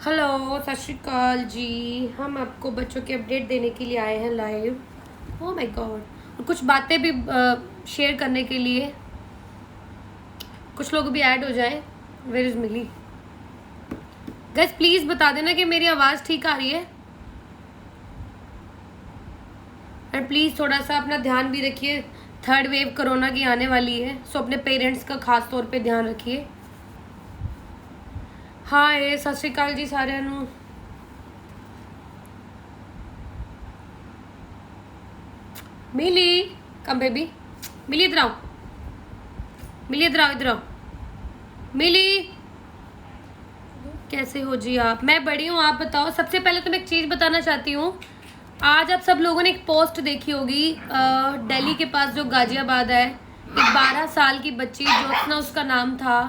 Hello, सत श्री अकाल जी। हम आपको बच्चों की अपडेट देने के लिए आए हैं लाइव। Oh my God. और कुछ बातें भी शेयर करने के लिए। कुछ लोग भी ऐड हो जाएं। वेयर इज मिली? गाइस प्लीज बता देना कि मेरी आवाज़ ठीक आ रही है। और प्लीज़ थोड़ा सा अपना ध्यान भी रखिए। थर्ड वेव कोरोना की आने वाली है, सो अपने पेरेंट्स का खास तौर पे ध्यान रखिए। हाय, सत श्री अकाल जी साਰਿਆਂ ਨੂੰ। मिली कम बेबी, मिली इधर आओ, मिली इधर आओ, इधर आओ मिली। कैसे हो जी आप? मैं बड़ी हूँ, आप बताओ। सबसे पहले तो मैं एक चीज़ बताना चाहती हूँ। आज आप सब लोगों ने एक पोस्ट देखी होगी, दिल्ली के पास जो गाजियाबाद है, एक 12 साल की बच्ची ज्योत्सना उसका नाम था,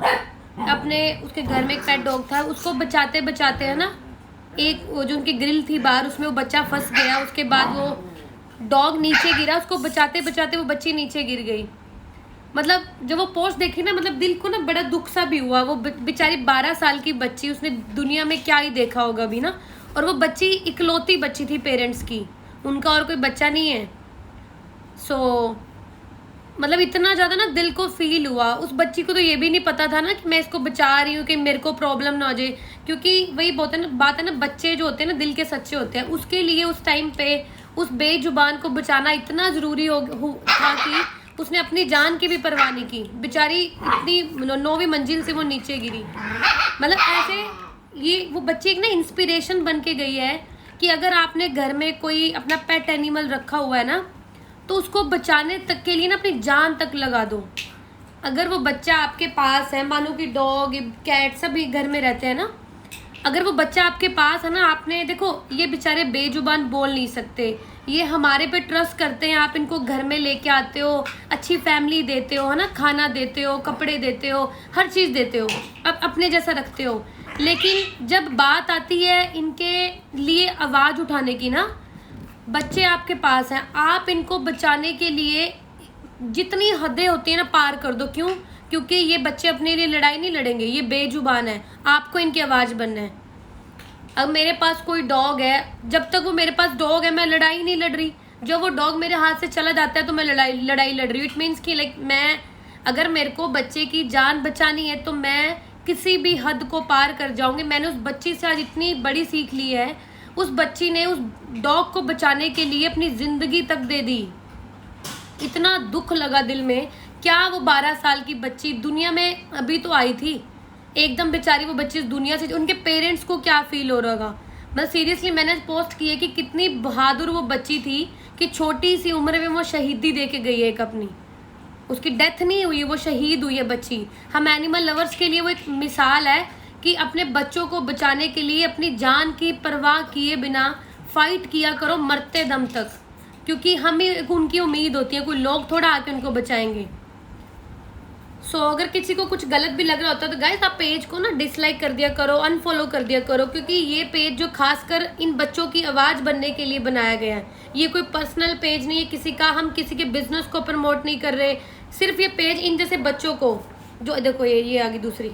अपने उसके घर में एक पेट डॉग था, उसको बचाते बचाते है ना, एक वो जो उनकी ग्रिल थी बाहर, उसमें वो बच्चा फंस गया। उसके बाद वो डॉग नीचे गिरा, उसको बचाते बचाते वो बच्ची नीचे गिर गई। मतलब जब वो पोस्ट देखी ना, मतलब दिल को ना बड़ा दुख सा भी हुआ। वो बेचारी 12 साल की बच्ची, उसने दुनिया में क्या ही देखा होगा अभी ना। और वो बच्ची इकलौती बच्ची थी पेरेंट्स की, उनका और कोई बच्चा नहीं है। मतलब इतना ज़्यादा ना दिल को फील हुआ। उस बच्ची को तो ये भी नहीं पता था ना कि मैं इसको बचा रही हूँ, कि मेरे को प्रॉब्लम ना हो जाए। क्योंकि वही बहुत है ना, बात है ना, बच्चे जो होते हैं ना दिल के सच्चे होते हैं। उसके लिए उस टाइम पे उस बेजुबान को बचाना इतना ज़रूरी था कि उसने अपनी जान की भी परवाह नहीं की। बेचारी इतनी 9वीं मंजिल से वो नीचे गिरी। मतलब ऐसे ये वो बच्ची एक ना इंस्पिरेशन बन के गई है कि अगर आपने घर में कोई अपना पेट एनिमल रखा हुआ है ना, तो उसको बचाने तक के लिए ना अपनी जान तक लगा दो। अगर वो बच्चा आपके पास है, मानो कि डॉग कैट सभी घर में रहते हैं ना, अगर वो बच्चा आपके पास है ना, आपने देखो ये बेचारे बेजुबान बोल नहीं सकते, ये हमारे पे ट्रस्ट करते हैं। आप इनको घर में लेके आते हो, अच्छी फैमिली देते हो, है ना, खाना देते हो, कपड़े देते हो, हर चीज़ देते हो, अब अपने जैसा रखते हो। लेकिन जब बात आती है इनके लिए आवाज़ उठाने की ना, बच्चे आपके पास हैं, आप इनको बचाने के लिए जितनी हदें होती हैं ना पार कर दो। क्यों? क्योंकि ये बच्चे अपने लिए लड़ाई नहीं लड़ेंगे, ये बेजुबान है। आपको इनकी आवाज़ बनना है। अब मेरे पास कोई डॉग है, जब तक वो मेरे पास डॉग है मैं लड़ाई नहीं लड़ रही। जब वो डॉग मेरे हाथ से चला जाता है तो मैं लड़ाई लड़ रही हूँ। इट मीन्स कि लाइक मैं, अगर मेरे को बच्चे की जान बचानी है तो मैं किसी भी हद को पार कर जाऊंगी। मैंने उस बच्ची से आज इतनी बड़ी सीख ली है। उस बच्ची ने उस डॉग को बचाने के लिए अपनी ज़िंदगी तक दे दी। इतना दुख लगा दिल में। क्या वो 12 साल की बच्ची दुनिया में अभी तो आई थी, एकदम बेचारी वो बच्ची इस दुनिया से, उनके पेरेंट्स को क्या फील हो रहा होगा। मतलब सीरियसली मैंने पोस्ट की है कि कितनी बहादुर वो बच्ची थी कि छोटी सी उम्र में वो शहीदी दे के गई है एक अपनी। उसकी डेथ नहीं हुई, वो शहीद हुई है बच्ची। हम एनिमल लवर्स के लिए वो एक मिसाल है कि अपने बच्चों को बचाने के लिए अपनी जान की परवाह किए बिना फाइट किया करो मरते दम तक। क्योंकि हमें उनकी उम्मीद होती है, कोई लोग थोड़ा आके उनको बचाएंगे। अगर किसी को कुछ गलत भी लग रहा होता है तो गाइस आप पेज को ना डिसलाइक कर दिया करो, अनफॉलो कर दिया करो। क्योंकि ये पेज जो खासकर इन बच्चों की आवाज़ बनने के लिए बनाया गया है, ये कोई पर्सनल पेज नहीं है किसी का। हम किसी के बिजनेस को प्रमोट नहीं कर रहे। सिर्फ ये पेज इन जैसे बच्चों को, जो देखो ये आ गई दूसरी,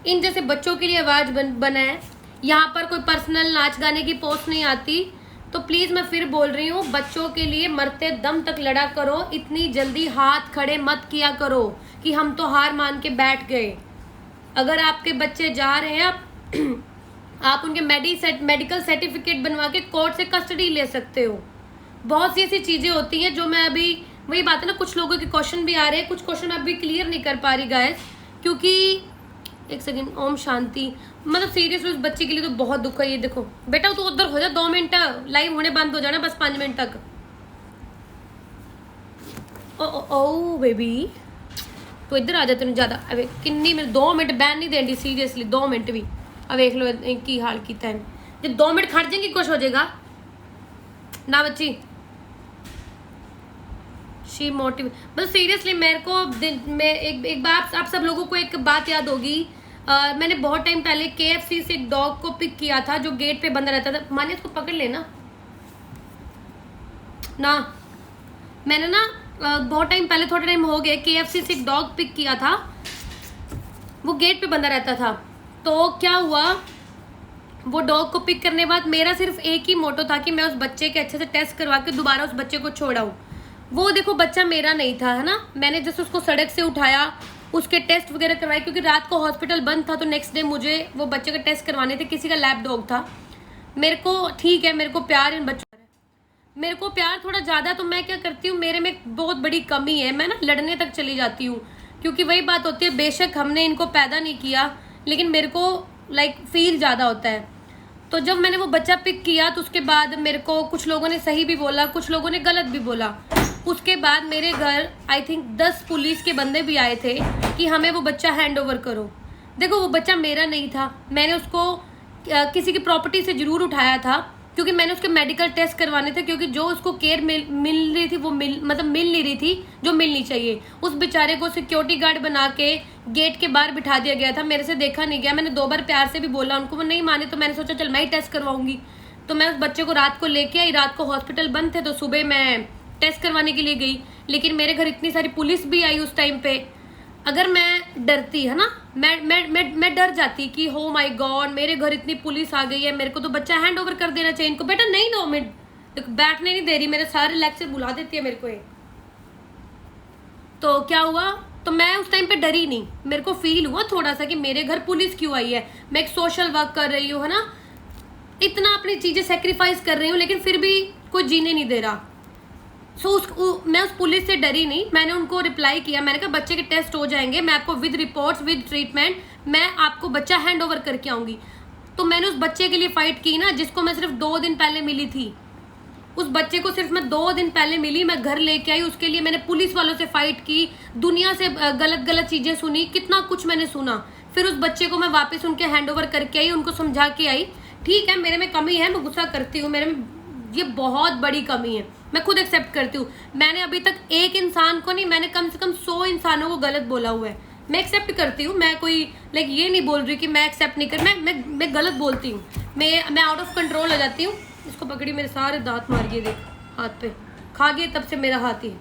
इन जैसे बच्चों के लिए आवाज़ बना है। यहाँ पर कोई पर्सनल नाच गाने की पोस्ट नहीं आती। तो प्लीज़ मैं फिर बोल रही हूँ, बच्चों के लिए मरते दम तक लड़ा करो। इतनी जल्दी हाथ खड़े मत किया करो कि हम तो हार मान के बैठ गए। अगर आपके बच्चे जा रहे हैं, आप उनके मेडिकल सर्टिफिकेट बनवा के कोर्ट से कस्टडी ले सकते हो। बहुत सी ऐसी चीज़ें होती हैं जो मैं अभी, वही बात है ना, कुछ लोगों के क्वेश्चन भी आ रहे हैं, कुछ क्वेश्चन अभी क्लियर नहीं कर पा रही गाइस। क्योंकि एक सेकेंड, ओम शांति, मतलब सीरियसली उस बच्चे के लिए तो बहुत दुख है। ये देखो बेटा, तू उधर हो जा, 2 मिनट लाइव होने बंद हो जाना, बस 5 मिनट तक। ओ बेबी तू इधर आ जा, तेन ज़्यादा अवे किन्नी मेरे 2 मिनट बैन नहीं देंगी सीरियसली, 2 मिनट भी। अब देख लो की हाल किया है। जब 2 मिनट खड़ जाएंगी कुछ हो जाएगा ना बच्ची। शी मोटिव, मतलब सीरियसली मेरे को मैं एक बार आप सब लोगों को एक बात याद होगी। मैंने बहुत टाइम पहले KFC से एक डॉग को पिक किया था जो गेट पे बंद रहता था। मानिए इसको पकड़ लेना ना। मैंने ना बहुत टाइम पहले, थोड़ा टाइम हो गया, KFC से एक डॉग पिक किया था, वो गेट पे बंदा रहता था। तो क्या हुआ, वो डॉग को पिक करने के बाद मेरा सिर्फ एक ही मोटो था कि मैं उस बच्चे के अच्छे से टेस्ट करवा के दोबारा उस बच्चे को छोड़ाऊँ। वो देखो बच्चा मेरा नहीं था, है ना। मैंने जैसे उसको सड़क से उठाया, उसके टेस्ट वगैरह करवाए, क्योंकि रात को हॉस्पिटल बंद था तो नेक्स्ट डे मुझे वो बच्चे के टेस्ट करवाने थे। किसी का लैब डॉग था। मेरे को ठीक है, मेरे को प्यार इन बच्चों, मेरे को प्यार थोड़ा ज़्यादा, तो मैं क्या करती हूँ, मेरे में बहुत बड़ी कमी है, मैं ना लड़ने तक चली जाती हूँ। क्योंकि वही बात होती है, बेशक हमने इनको पैदा नहीं किया, लेकिन मेरे को फील ज़्यादा होता है। तो जब मैंने वो बच्चा पिक किया तो उसके बाद मेरे को कुछ लोगों ने सही भी बोला, कुछ लोगों ने गलत भी बोला। उसके बाद मेरे घर आई थिंक 10 पुलिस के बंदे भी आए थे कि हमें वो बच्चा हैंड ओवर करो। देखो वो बच्चा मेरा नहीं था, मैंने उसको किसी की प्रॉपर्टी से ज़रूर उठाया था, क्योंकि मैंने उसके मेडिकल टेस्ट करवाने थे, क्योंकि जो उसको केयर मिल रही थी वो मिल नहीं रही थी जो मिलनी चाहिए। उस बेचारे को सिक्योरिटी गार्ड बना के गेट के बाहर बिठा दिया गया था, मेरे से देखा नहीं गया। मैंने 2 बार प्यार से भी बोला उनको, वो नहीं माने, तो मैंने सोचा चल मैं ही टेस्ट करवाऊंगी। तो मैं उस बच्चे को रात को लेके आई, रात को हॉस्पिटल बंद थे तो सुबह मैं टेस्ट करवाने के लिए गई। लेकिन मेरे घर इतनी सारी पुलिस भी आई उस टाइम पे। अगर मैं डरती, है ना, मैं डर जाती कि हो माय गॉड मेरे घर इतनी पुलिस आ गई है, मेरे को तो बच्चा हैंड ओवर कर देना चाहिए इनको। बेटा नहीं, 2 मिनट बैठने नहीं दे रही, मेरे सारे लेक्चर बुला देती है मेरे को ये। तो क्या हुआ, तो मैं उस टाइम पे डरी नहीं। मेरे को फील हुआ थोड़ा सा कि मेरे घर पुलिस क्यों आई है, मैं एक सोशल वर्क कर रही हूँ, है ना, इतना अपनी चीजें सेक्रीफाइस कर रही हूँ, लेकिन फिर भी कोई जीने नहीं दे रहा। मैं उस पुलिस से डरी नहीं। मैंने उनको रिप्लाई किया, मैंने कहा बच्चे के टेस्ट हो जाएंगे, मैं आपको विद रिपोर्ट्स विद ट्रीटमेंट मैं आपको बच्चा हैंड ओवर करके आऊंगी। तो मैंने उस बच्चे के लिए फाइट की ना, जिसको मैं सिर्फ 2 दिन पहले मिली थी। उस बच्चे को सिर्फ मैं 2 दिन पहले मिली, मैं घर लेके आई, उसके लिए मैंने पुलिस वालों से फाइट की, दुनिया से गलत चीजें सुनी, कितना कुछ मैंने सुना। फिर उस बच्चे को मैं वापस उनके हैंड ओवर करके आई, उनको समझा के आई। ठीक है, मेरे में कमी है, मैं गुस्सा करती हूँ, मेरे में ये बहुत बड़ी कमी है, मैं खुद एक्सेप्ट करती हूँ। मैंने अभी तक एक इंसान को नहीं, मैंने कम से कम 100 इंसानों को गलत बोला हुआ है। मैं एक्सेप्ट करती हूँ, मैं कोई ये नहीं बोल रही कि मैं एक्सेप्ट नहीं कर, मैं गलत बोलती हूँ, मैं आउट ऑफ कंट्रोल हो जाती हूँ। इसको पकड़ी, मेरे सारे दांत मार गए, देख हाथ पे खा गए, तब से मेरा हाथ ही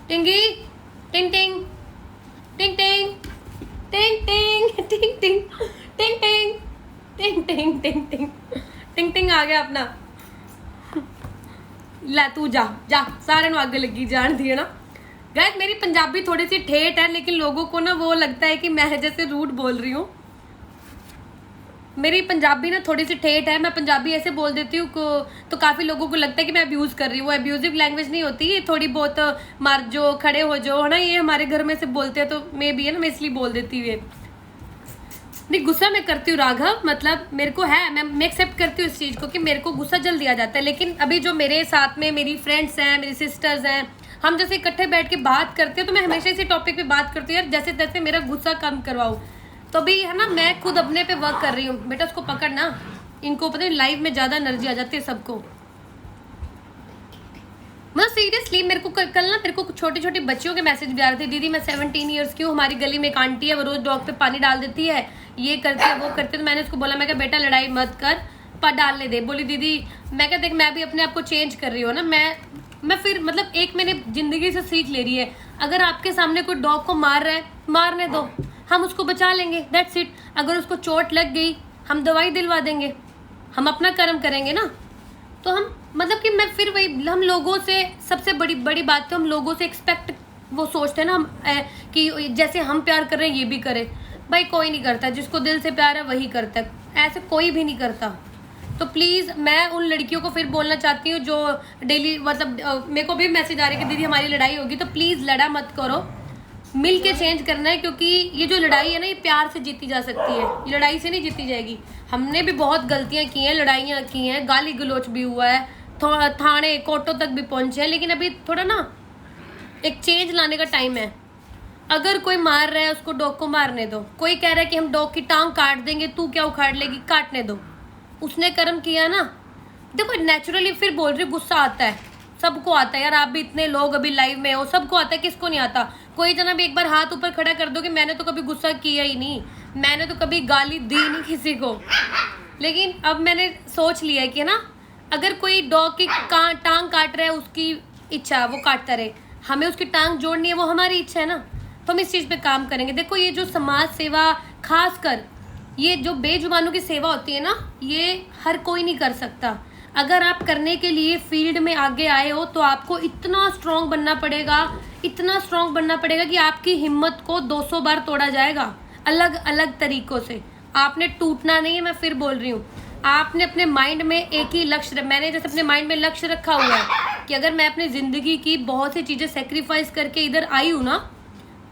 टिंगी टिंग टिंग टिंग टिंग टिंग टिंग टिंग टिंग टिंग टिंग टिंग टिंग टिंग टिंग टिंग टिंग आ गया अपना। ला तू जा सारे नु आगे लगी जान दी, है ना। गाइस मेरी पंजाबी थोड़ी सी ठेठ है, लेकिन लोगों को ना वो लगता है कि मैं जैसे रूड बोल रही हूँ। मेरी पंजाबी ना थोड़ी सी ठेठ है, मैं पंजाबी ऐसे बोल देती हूँ तो काफ़ी लोगों को लगता है कि मैं अब्यूज़ कर रही हूँ। वो अब्यूजिव लैंग्वेज नहीं होती, ये थोड़ी बहुत मार जो खड़े हो जो, है ना, ये हमारे घर में से बोलते हैं, तो मैं भी है ना, मैं इसलिए बोल देती हूँ। नहीं, गुस्सा मैं करती हूँ राघव, मतलब मेरे को है, मैं एक्सेप्ट करती हूँ इस चीज़ को कि मेरे को गुस्सा जल्दी आ जाता है। लेकिन अभी जो मेरे साथ में मेरी फ्रेंड्स हैं, मेरी सिस्टर्स हैं, हम जैसे इकट्ठे बैठ के बात करते हैं तो मैं हमेशा इसी टॉपिक पे बात करती हूँ यार, जैसे तैसे मेरा गुस्सा कम करवाओ। तो अभी है ना, मैं खुद अपने पे वर्क कर रही हूँ। बेटा उसको पकड़ना, इनको पता है लाइव में ज़्यादा एनर्जी आ जाती है सबको। मतलब सीरियसली मेरे को कल ना मेरे को छोटी छोटी बच्चियों के मैसेज भी आ रहे थे, दीदी मैं 17 ईयर्स की हूँ, हमारी गली में एक आंटी है, वो रोज़ डॉग पे पानी डाल देती है, ये करती है वो करती है। तो मैंने उसको बोला, मैं कहा बेटा लड़ाई मत कर, पर डालने दे। बोली दीदी, मैं कहा देख मैं भी अपने आप को चेंज कर रही हूँ ना, मैं फिर मतलब एक मैंने ज़िंदगी से सीख ले रही है, अगर आपके सामने कोई डॉग को मार रहा है मारने दो, हम उसको बचा लेंगे, दैट्स इट। अगर उसको चोट लग गई हम दवाई दिलवा देंगे, हम अपना कर्म करेंगे ना। तो हम मतलब कि मैं फिर वही, हम लोगों से सबसे बड़ी बात तो हम लोगों से एक्सपेक्ट वो सोचते हैं ना हम कि जैसे हम प्यार कर रहे हैं ये भी करें। भाई कोई नहीं करता, जिसको दिल से प्यार है वही करता है, ऐसे कोई भी नहीं करता। तो प्लीज़ मैं उन लड़कियों को फिर बोलना चाहती हूँ जो डेली मतलब मेरे को भी मैसेज आ रहे कि दीदी हमारी लड़ाई होगी, तो प्लीज़ लड़ा मत करो, मिल के चेंज करना है। क्योंकि ये जो लड़ाई है ना, ये प्यार से जीती जा सकती है, ये लड़ाई से नहीं जीती जाएगी। हमने भी बहुत गलतियाँ की हैं, लड़ाइयाँ की हैं, गाली गलोच भी हुआ है, थाने कोर्टों तक भी पहुँचे हैं, लेकिन अभी थोड़ा ना एक चेंज लाने का टाइम है। अगर कोई मार रहा है उसको डॉग को मारने दो, कोई कह रहा है कि हम डॉग की टांग काट देंगे, तू क्या उखाड़ लेगी, काटने दो, उसने कर्म किया ना। देखो नेचुरली फिर बोल रही, गुस्सा आता है, सबको आता है यार, आप भी इतने लोग अभी लाइव में हो, सबको आता है, किसको नहीं आता। कोई जना भी एक बार हाथ ऊपर खड़ा कर दो कि मैंने तो कभी गुस्सा किया ही नहीं, मैंने तो कभी गाली दी नहीं किसी को। लेकिन अब मैंने सोच लिया है कि ना, अगर कोई डॉग की टांग काट रहा है, उसकी इच्छा है वो काटता रहे, हमें उसकी टांग जोड़नी है वो हमारी इच्छा है ना, तो हम इस चीज़ पे काम करेंगे। देखो ये जो समाज सेवा, खासकर ये जो बेजुबानों की सेवा होती है ना, ये हर कोई नहीं कर सकता। अगर आप करने के लिए फील्ड में आगे आए हो तो आपको इतना स्ट्रांग बनना पड़ेगा, इतना स्ट्रांग बनना पड़ेगा कि आपकी हिम्मत को 200 बार तोड़ा जाएगा अलग अलग तरीकों से। आपने टूटना नहीं है, मैं फिर बोल रही हूँ। आपने अपने माइंड में एक ही लक्ष्य, मैंने जैसे अपने माइंड में लक्ष्य रखा हुआ है कि अगर मैं अपनी ज़िंदगी की बहुत सी चीज़ें सेक्रीफाइस करके इधर आई हूँ ना,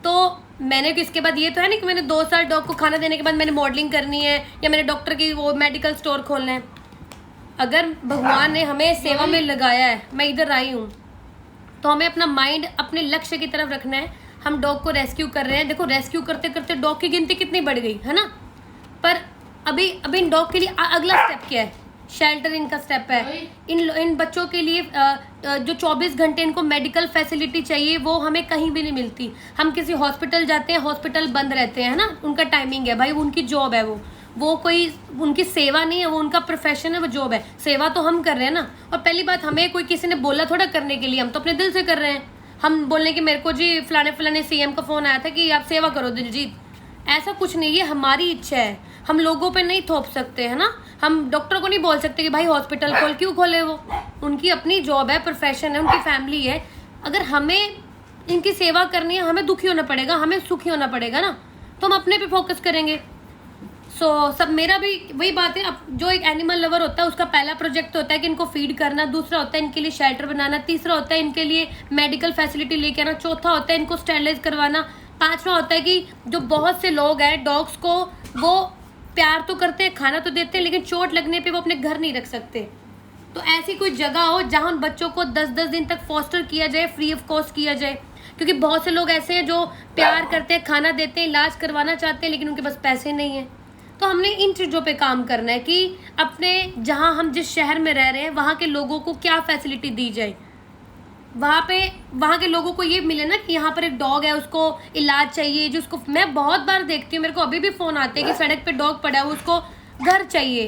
तो मैंने इसके बाद ये तो है नहीं कि मैंने 2 साल डॉग को खाना देने के बाद मैंने मॉडलिंग करनी है या मैंने डॉक्टर की वो मेडिकल स्टोर खोलना है। अगर भगवान ने हमें सेवा में लगाया है, मैं इधर आई हूँ, तो हमें अपना माइंड अपने लक्ष्य की तरफ रखना है। हम डॉग को रेस्क्यू कर रहे हैं, देखो रेस्क्यू करते करते डॉग की गिनती कितनी बढ़ गई है ना। पर अभी अभी इन डॉग के लिए अगला स्टेप क्या है? शेल्टर इनका स्टेप है। इन बच्चों के लिए जो 24 घंटे इनको मेडिकल फैसिलिटी चाहिए वो हमें कहीं भी नहीं मिलती। हम किसी हॉस्पिटल जाते हैं, हॉस्पिटल बंद रहते हैं, है ना, उनका टाइमिंग है भाई, उनकी जॉब है वो कोई उनकी सेवा नहीं है, वो उनका प्रोफेशन है, वो जॉब है। सेवा तो हम कर रहे हैं ना। और पहली बात, हमें कोई किसी ने बोला थोड़ा करने के लिए, हम तो अपने दिल से कर रहे हैं। हम बोलने कि मेरे को जी फलाने सीएम का फोन आया था कि आप सेवा करो दिलजीत, ऐसा कुछ नहीं, ये हमारी इच्छा है। हम लोगों पे नहीं थोप सकते, है ना। हम डॉक्टर को नहीं बोल सकते कि भाई हॉस्पिटल खोल, क्यों खोले, वो उनकी अपनी जॉब है, प्रोफेशन है, उनकी फैमिली है। अगर हमें इनकी सेवा करनी है, हमें दुखी होना पड़ेगा, हमें सुखी होना पड़ेगा ना, तो हम अपने पे फोकस करेंगे। सब मेरा भी वही बात है। अब जो एक एनिमल लवर होता है उसका पहला प्रोजेक्ट होता है कि इनको फीड करना, दूसरा होता है इनके लिए शेल्टर बनाना, तीसरा होता है इनके लिए मेडिकल फैसिलिटी लेके आना, चौथा होता है इनको स्टेरिलाइज करवाना, पांचवा होता है कि जो बहुत से लोग हैं डॉग्स को वो प्यार तो करते हैं, खाना तो देते हैं, लेकिन चोट लगने पे वो अपने घर नहीं रख सकते। तो ऐसी कोई जगह हो जहाँ उन बच्चों को 10-10 दिन तक फॉस्टर किया जाए, फ्री ऑफ कॉस्ट किया जाए। क्योंकि बहुत से लोग ऐसे हैं जो प्यार करते हैं, खाना देते हैं, इलाज करवाना चाहते हैं, लेकिन उनके पास पैसे नहीं हैं। तो हमने इन चीज़ों पे काम करना है कि अपने जहाँ हम जिस शहर में रह रहे हैं वहाँ के लोगों को क्या फैसिलिटी दी जाए, वहाँ के लोगों को ये मिले ना कि यहाँ पर एक डॉग है, उसको इलाज चाहिए, जो उसको मैं बहुत बार देखती हूँ, मेरे को अभी भी फ़ोन आते हैं कि सड़क पे डॉग पड़ा है, उसको घर चाहिए।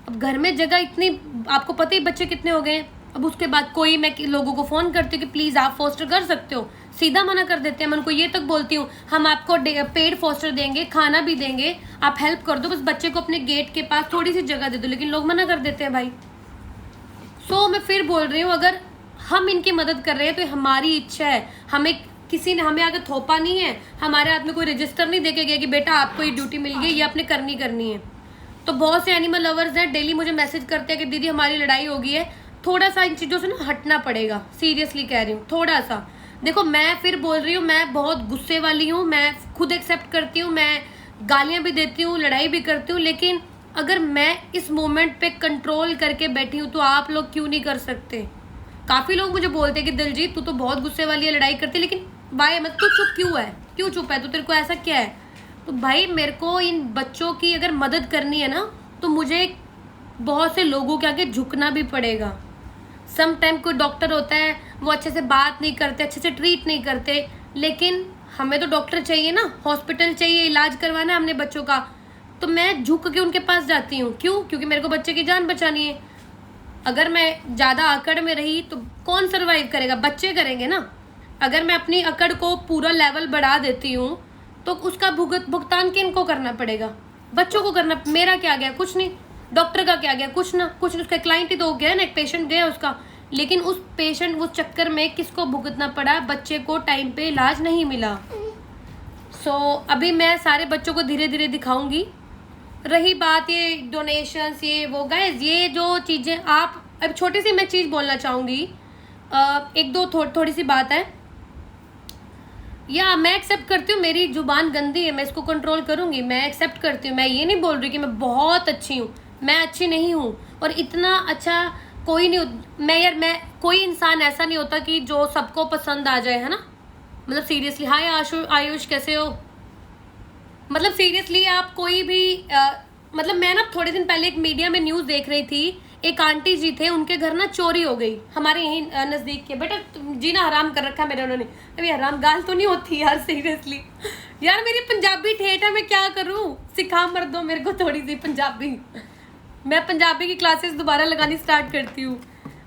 अब घर में जगह इतनी, आपको पता ही बच्चे कितने हो गए हैं। अब उसके बाद कोई, मैं लोगों को फ़ोन करती हूँ कि प्लीज़ आप फोस्टर कर सकते हो, सीधा मना कर देते हैं। मैं उनको ये तक बोलती हूँ हम आपको पेड फोस्टर देंगे, खाना भी देंगे, आप हेल्प कर दो, बस बच्चे को अपने गेट के पास थोड़ी सी जगह दे दो, लेकिन लोग मना कर देते हैं भाई। मैं फिर बोल रही हूँ, अगर हम इनकी मदद कर रहे हैं तो हमारी इच्छा है, हमें किसी ने हमें आगे थोपा नहीं है, हमारे हाथ में कोई रजिस्टर नहीं देके गया कि बेटा आपको ये ड्यूटी मिल गई, ये आपने करनी है। तो बहुत से एनिमल लवर्स हैं, डेली मुझे मैसेज करते हैं कि दीदी हमारी लड़ाई हो गई है, थोड़ा सा इन चीज़ों से ना हटना पड़ेगा, सीरियसली कह रही हूँ, थोड़ा सा। देखो मैं फिर बोल रही हूँ, मैं बहुत गुस्से वाली हूँ, मैं खुद एक्सेप्ट करती हूँ, मैं गालियाँ भी देती हूँ, लड़ाई भी करती हूँ, लेकिन अगर मैं इस मोमेंट पे कंट्रोल करके बैठी हूँ तो आप लोग क्यों नहीं कर सकते? काफ़ी लोग मुझे बोलते हैं कि दिलजीत तू तो बहुत गुस्से वाली है, लड़ाई करती, लेकिन भाई मैं तू चुप क्यों है, क्यों चुप है, तो तेरे को ऐसा क्या है? तो भाई मेरे को इन बच्चों की अगर मदद करनी है ना, तो मुझे बहुत से लोगों के आगे झुकना भी पड़ेगा। सम टाइम कोई डॉक्टर होता है, वो अच्छे से बात नहीं करते, अच्छे से ट्रीट नहीं करते, लेकिन हमें तो डॉक्टर चाहिए ना, हॉस्पिटल चाहिए, इलाज करवाना है हमने बच्चों का, तो मैं झुक के उनके पास जाती हूँ। क्यों? क्योंकि मेरे को बच्चे की जान बचानी है। अगर मैं ज़्यादा अकड़ में रही तो कौन सर्वाइव करेगा? बच्चे करेंगे ना। अगर मैं अपनी अकड़ को पूरा लेवल बढ़ा देती हूँ तो उसका भुगतान किनको करना पड़ेगा? बच्चों को करना। मेरा क्या गया? कुछ नहीं। डॉक्टर का क्या गया? कुछ ना कुछ, उसका क्लाइंट ही तो हो गया ना, एक पेशेंट गया उसका, लेकिन उस चक्कर में किसको भुगतना पड़ा? बच्चे को टाइम पे इलाज नहीं मिला। अभी मैं सारे बच्चों को धीरे धीरे दिखाऊंगी। रही बात ये डोनेशंस, ये वो, गाइस ये जो चीज़ें, आप अब छोटी सी मैं चीज़ बोलना चाहूँगी, एक दो थोड़ी सी बात है, या मैं एक्सेप्ट करती हूँ मेरी जुबान गंदी है, मैं इसको कंट्रोल करूँगी, मैं एक्सेप्ट करती हूँ। मैं ये नहीं बोल रही कि मैं बहुत अच्छी हूँ, मैं अच्छी नहीं हूँ, और इतना अच्छा कोई नहीं। मैं कोई इंसान ऐसा नहीं होता कि जो सबको पसंद आ जाए, है ना। मतलब सीरियसली, हाय आयुष कैसे हो? मतलब सीरियसली आप कोई भी मतलब मैं ना थोड़े दिन पहले एक मीडिया में न्यूज़ देख रही थी, एक आंटी जी थे, उनके घर ना चोरी हो गई, हमारे यहीं नज़दीक के। बेटा जीना हराम कर रखा मेरे उन्होंने। अभी हराम गाल तो नहीं होती यार, सीरियसली यार, मेरी पंजाबी ठेठ है, मैं क्या करूँ? सिखा मर दो मेरे को थोड़ी सी पंजाबी। मैं पंजाबी की क्लासेस दोबारा लगानी स्टार्ट करती हूँ।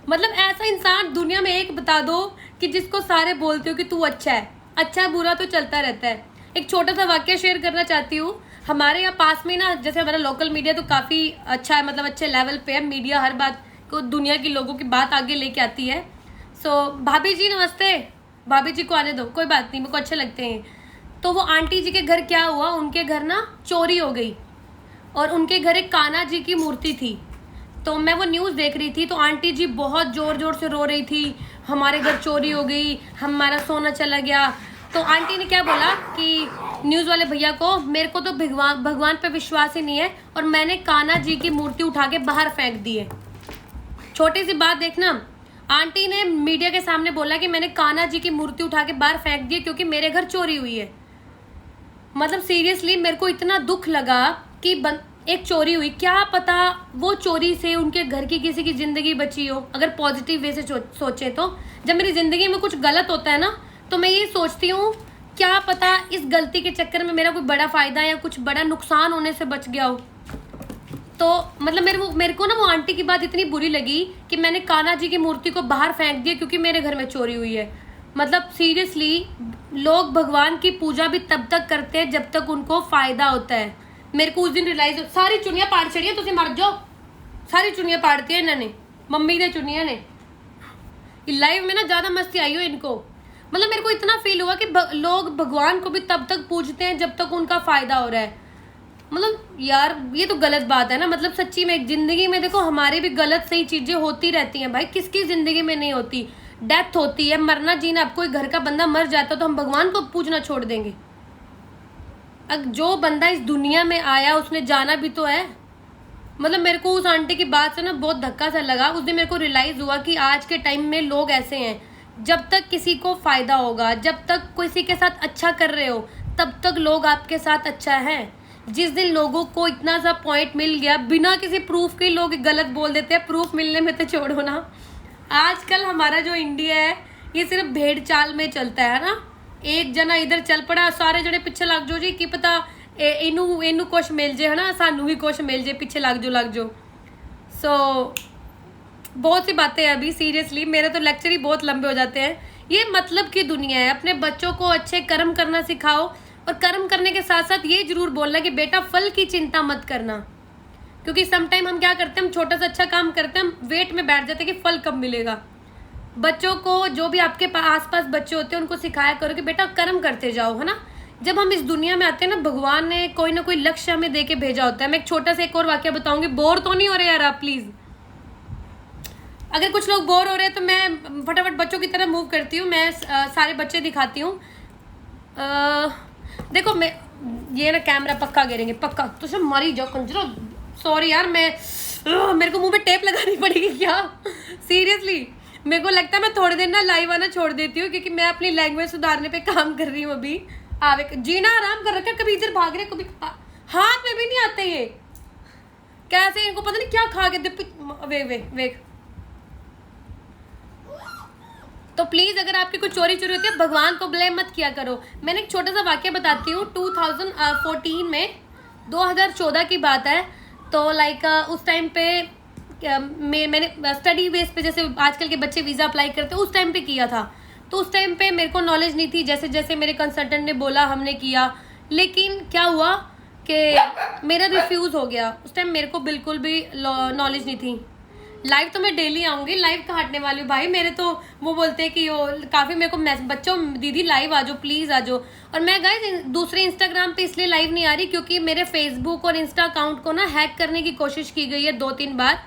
मतलब ऐसा इंसान दुनिया में एक बता दो कि जिसको सारे बोलते हो कि तू अच्छा है, अच्छा बुरा तो चलता रहता है। एक छोटा सा वाक्य शेयर करना चाहती हूँ। हमारे यहाँ पास में ना, जैसे हमारा लोकल मीडिया तो काफ़ी अच्छा है, मतलब अच्छे लेवल पे है। मीडिया हर बात को, दुनिया की लोगों की बात आगे लेके आती है। सो भाभी जी नमस्ते। भाभी जी को आने दो, कोई बात नहीं, मेरे को अच्छे लगते हैं। तो वो आंटी जी के घर क्या हुआ, उनके घर ना चोरी हो गई और उनके घर एक कान्हा जी की मूर्ति थी। तो मैं वो न्यूज़ देख रही थी, तो आंटी जी बहुत ज़ोर ज़ोर से रो रही थी, हमारे घर चोरी हो गई, हमारा सोना चला गया। तो आंटी ने क्या बोला कि न्यूज़ वाले भैया को, मेरे को तो भगवान पे विश्वास ही नहीं है और मैंने कान्हा जी की मूर्ति उठा के बाहर फेंक दी है। छोटी सी बात देखना, आंटी ने मीडिया के सामने बोला कि मैंने कान्हा जी की मूर्ति उठा के बाहर फेंक दी है क्योंकि मेरे घर चोरी हुई है। मतलब सीरियसली मेरे को इतना दुख लगा कि एक चोरी हुई, क्या पता वो चोरी से उनके घर की किसी की ज़िंदगी बची हो, अगर पॉजिटिव वे से सोचे तो। जब मेरी ज़िंदगी में कुछ गलत होता है ना, तो मैं ये सोचती हूँ क्या पता इस गलती के चक्कर में मेरा कोई बड़ा फ़ायदा या कुछ बड़ा नुकसान होने से बच गया हो। तो मतलब मेरे को ना वो आंटी की बात इतनी बुरी लगी कि मैंने कान्हा जी की मूर्ति को बाहर फेंक दिया क्योंकि मेरे घर में चोरी हुई है। मतलब सीरियसली लोग भगवान की पूजा भी तब तक करते हैं जब तक उनको फ़ायदा होता है। मेरे को उस दिन रियलाइज हो, सारी चुनियां पाड़ छड़ियां, तुम मर जाओ। सारी चुनियां पाड़ती है इन्होंने, मम्मी ने चुनिया ने। लाइव में ना ज़्यादा मस्ती आई हो इनको। मतलब मेरे को इतना फील हुआ कि लोग भगवान को भी तब तक पूजते हैं जब तक उनका फ़ायदा हो रहा है। मतलब यार ये तो गलत बात है ना। मतलब सच्ची में ज़िंदगी में देखो हमारी भी गलत सही चीज़ें होती रहती हैं भाई, किसकी ज़िंदगी में नहीं होती। डेथ होती है, मरना जीना। अब कोई घर का बंदा मर जाता तो हम भगवान को पूजना छोड़ देंगे? जो बंदा इस दुनिया में आया उसने जाना भी तो है। मतलब मेरे को उस आंटी की बात से ना बहुत धक्का सा लगा। उस दिन मेरे को रियलाइज़ हुआ कि आज के टाइम में लोग ऐसे हैं, जब तक किसी को फ़ायदा होगा, जब तक किसी के साथ अच्छा कर रहे हो, तब तक लोग आपके साथ अच्छा है। जिस दिन लोगों को इतना सा पॉइंट मिल गया, बिना किसी प्रूफ के लोग गलत बोल देते हैं। प्रूफ मिलने में तो छोड़ो ना, आजकल हमारा जो इंडिया है ये सिर्फ भेड़ चाल में चलता है ना। एक जना इधर चल पड़ा, सारे जने पिछे लग जाओ जी, की पता इनू कुछ मिल जाए है ना, सानू भी कुछ मिल जाए, पीछे लग जाओ। सो बहुत सी बातें हैं अभी। सीरियसली मेरे तो लेक्चर ही बहुत लंबे हो जाते हैं। ये मतलब की दुनिया है। अपने बच्चों को अच्छे कर्म करना सिखाओ और कर्म करने के साथ साथ ये जरूर बोलना कि बेटा फल की चिंता मत करना। क्योंकि समटाइम हम क्या करते हैं, हम छोटा सा अच्छा काम करते हैं, हम वेट में बैठ जाते हैं कि फल कब मिलेगा। बच्चों को, जो भी आपके आसपास बच्चे होते हैं, उनको सिखाया करो कि बेटा कर्म करते जाओ, है ना। जब हम इस दुनिया में आते हैं ना, भगवान ने कोई ना कोई लक्ष्य हमें दे के भेजा होता है। मैं एक छोटा सा एक और वाक्य बताऊंगी। बोर तो नहीं हो रहे यार आप प्लीज़? अगर कुछ लोग बोर हो रहे हैं तो मैं फटाफट बच्चों की तरह मूव करती हूँ। मैं सारे बच्चे दिखाती हूँ। देखो मैं ये ना कैमरा पक्का गिरेंगे, पक्का तो सब मरी जाओ कंजरो। सॉरी यार, मेरे को मुंह में टेप लगानी पड़ेगी क्या? सीरियसली मेरे को लगता है मैं थोड़े दिन ना लाइव आना छोड़ देती हूँ, क्योंकि मैं अपनी लैंग्वेज सुधारने पे काम कर रही हूँ अभी। आवे जीना आराम कर रखा, कभी इधर भाग रहे, कभी हाथ में भी नहीं आते ये। कैसे इनको पता नहीं क्या खा के वे। तो प्लीज़ अगर आपकी कोई चोरी होती है, भगवान को ब्लेम मत किया करो। मैंने एक छोटा सा वाक्य बताती हूँ। 2014 में 2014 की बात है। तो लाइक उस टाइम पे मैंने स्टडी बेस पे, जैसे आजकल के बच्चे वीज़ा अप्लाई करते हैं, उस टाइम पे किया था। तो उस टाइम पे मेरे को नॉलेज नहीं थी। जैसे जैसे मेरे कंसल्टेंट ने बोला हमने किया, लेकिन क्या हुआ कि मेरा रिफ्यूज़ हो गया। उस टाइम मेरे को बिल्कुल भी नॉलेज नहीं थी। लाइव तो मैं डेली आऊँगी, लाइव का हटने वाली हूँ भाई। मेरे तो वो बोलते हैं कि वो काफ़ी मेरे को बच्चों दीदी लाइव आ जाओ, प्लीज़ आ जाओ। और मैं गाइस दूसरे इंस्टाग्राम पे इसलिए लाइव नहीं आ रही क्योंकि मेरे फेसबुक और इंस्टा अकाउंट को ना हैक करने की कोशिश की गई है 2-3 बार।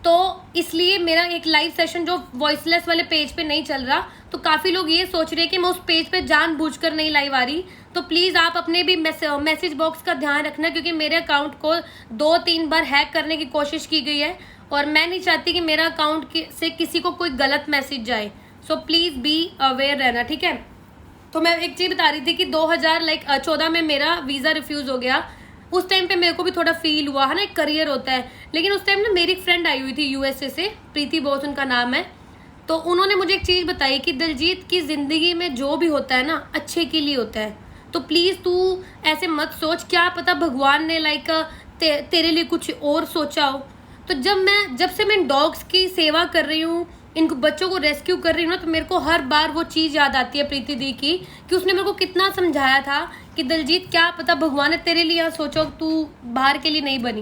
तो इसलिए मेरा एक लाइव सेशन जो वॉइसलेस वाले पेज पे नहीं चल रहा। तो काफ़ी लोग ये सोच रहे हैं कि मैं उस पेज पे जानबूझकर नहीं लाइव आ रही। तो प्लीज़ आप अपने भी मैसेज बॉक्स का ध्यान रखना, क्योंकि मेरे अकाउंट को 2-3 बार हैक करने की कोशिश की गई है और मैं नहीं चाहती कि मेरा अकाउंट से किसी को कोई गलत मैसेज जाए। सो प्लीज़ बी अवेयर रहना, ठीक है। तो मैं एक चीज़ बता रही थी कि 2014 में मेरा वीज़ा रिफ्यूज़ हो गया। उस टाइम पे मेरे को भी थोड़ा फील हुआ, है ना, एक करियर होता है। लेकिन उस टाइम ना मेरी एक फ्रेंड आई हुई थी USA से, प्रीति बोस उनका नाम है। तो उन्होंने मुझे एक चीज़ बताई कि दिलजीत की ज़िंदगी में जो भी होता है ना अच्छे के लिए होता है। तो प्लीज़ तू ऐसे मत सोच, क्या पता भगवान ने लाइक तेरे लिए कुछ और सोचा हो। तो जब से मैं डॉग्स की सेवा कर रही हूँ, इनको बच्चों को रेस्क्यू कर रही हूँ ना, तो मेरे को हर बार वो चीज़ याद आती है प्रीति दी की, कि उसने मेरे को कितना समझाया था कि दिलजीत क्या पता भगवान ने तेरे लिए यहाँ सोचो, तू बाहर के लिए नहीं बनी।